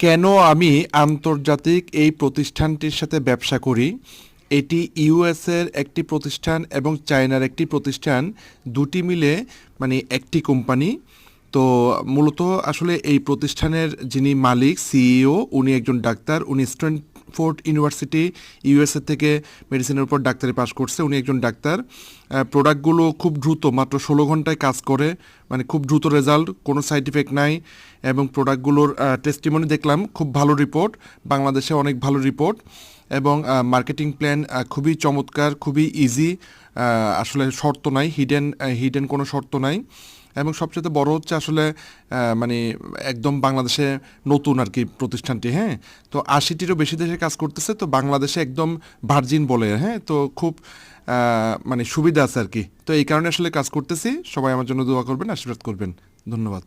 কেন আমি আন্তর্জাতিক এই প্রতিষ্ঠানটির সাথে ব্যবসা করি? এটি ইউএসের একটি প্রতিষ্ঠান এবং চায়নার একটি প্রতিষ্ঠান, দুটি মিলে মানে একটি কোম্পানি। তো মূলত আসলে এই প্রতিষ্ঠানের যিনি মালিক সিইও, উনি একজন ডাক্তার। উনি স্ট্যানফোর্ড ইউনিভার্সিটি ইউএসএ থেকে মেডিসিনের উপর ডাক্তারি পাশ করছে। উনি একজন ডাক্তার। প্রোডাক্টগুলো খুব দ্রুত, মাত্র 16 ঘন্টায় কাজ করে, মানে খুব দ্রুত রেজাল্ট, কোনো সাইড ইফেক্ট নাই। এবং প্রোডাক্টগুলোর টেস্টিমনি দেখলাম, খুব ভালো রিপোর্ট, বাংলাদেশে অনেক ভালো রিপোর্ট। এবং মার্কেটিং প্ল্যান খুবই চমৎকার, খুবই ইজি। আসলে শর্ত নাই, হিডেন হিডেন কোনো শর্ত নাই। এবং সবচেয়ে বড় হচ্ছে আসলে মানে একদম বাংলাদেশে নতুন আর কি প্রতিষ্ঠানটি। হ্যাঁ, তো 80টিরও বেশি দেশে কাজ করতেছে, তো বাংলাদেশে একদম ভার্জিন বলে। হ্যাঁ, তো খুব মানে সুবিধা আছে আর কি। তো এই কারণে আসলে কাজ করতেছি। সবাই আমার জন্য দোয়া করবেন, আশীর্বাদ করবেন। ধন্যবাদ।